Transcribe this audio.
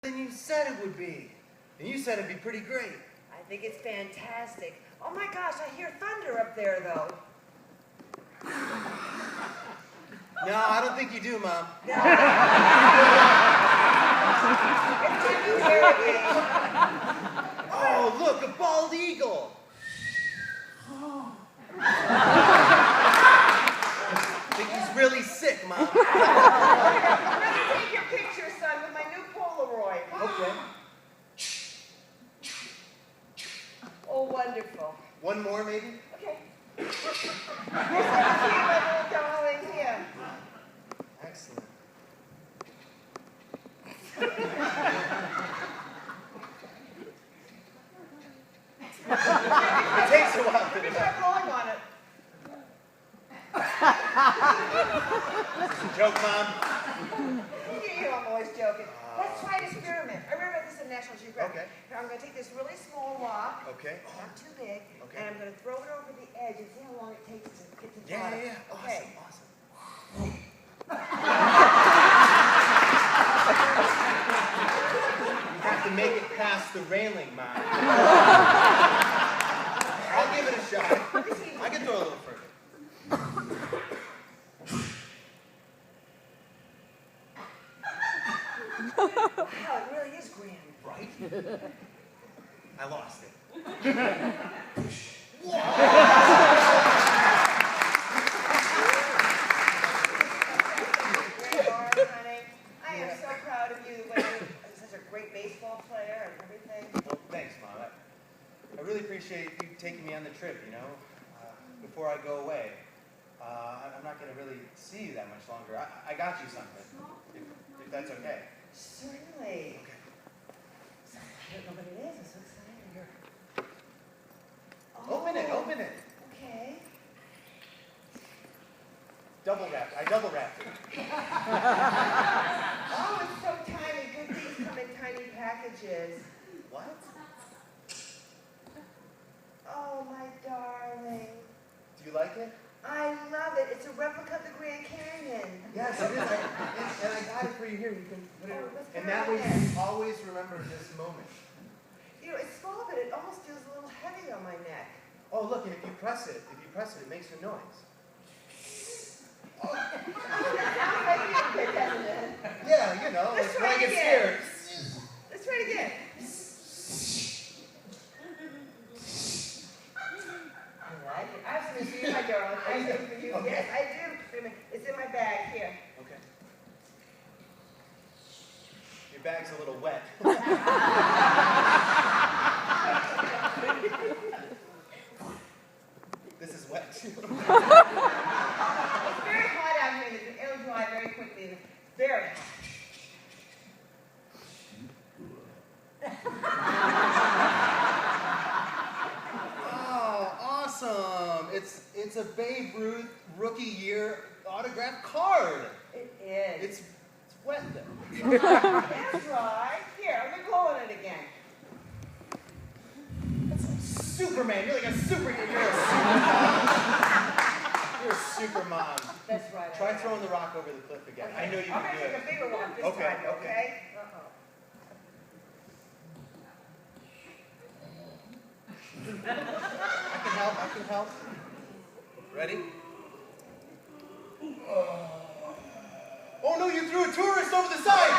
than you said it would be. And you said it'd be pretty great. I think it's fantastic. Oh my gosh, I hear thunder up there though. No, I don't think you do, Mom. No. It's when you hear it, baby. Oh, look, a bald eagle. I think he's really sick, Mom. I'm gonna take your picture, son, with my new Polaroid. Okay. Oh, wonderful. One more, maybe? Okay. Here's my little darling here. Excellent. It takes a while. Let me try blowing on it. Is this a joke, Mom? You know I'm always joking. Let's try an experiment. I remember this in National Geographic. Okay. Now I'm going to take this really small rock, Okay. not too big, Okay. and I'm going to throw it over the edge and see how long it takes to get to the Yeah, bottom. yeah, yeah. Okay. Awesome. You have to make it past the railing, Mom. I'll give it a shot. I can throw a little further. Wow, it really is grand. Right? I lost it. Great arm, honey. I am so proud of you. The way you're such a great baseball player and everything. Well, thanks, Mom. I really appreciate you taking me on the trip, you know, before I go away. I'm not going to really see you that much longer. I got you something, if that's okay. Certainly. Okay. I don't know what it is. I'm so excited. Open it, open it. Okay. I double wrapped it. Oh, it's so tiny. Good things come in tiny packages. What? Oh, my darling. Do you like it? I love it. It's a replica of the Grand Canyon. Yes, it is. And I got it for you here. You can put it let's and put that it way on you there. can always remember this moment. You know, it's small, but it almost feels a little heavy on my neck. Oh, look, and if you press it, it makes a noise. Sounds like you, doesn't it? Yeah, you know, Let's like try when I it get again. scared. Let's try it again. I like it. I have something for you, my darling. I have something for you. Okay. Yes, I do. Wait a minute. It's in my bag here. Okay. Your bag's a little wet. This is wet too. It's very hot out here. It'll dry very quickly. It's very hot. Oh, awesome! It's a Babe Ruth rookie year autographed card. It is. It's wet though. That's right. Here, I'm going to blow on it again. That's like Superman. You're like a superhero. You're a super mom. That's right. Try throwing the rock over the cliff again. Okay. I know you I'm can going to do take a it. bigger one this Okay, time, okay. okay? Uh-oh. I can help. I can help. Ready? Oh no! You threw a tourist over the side.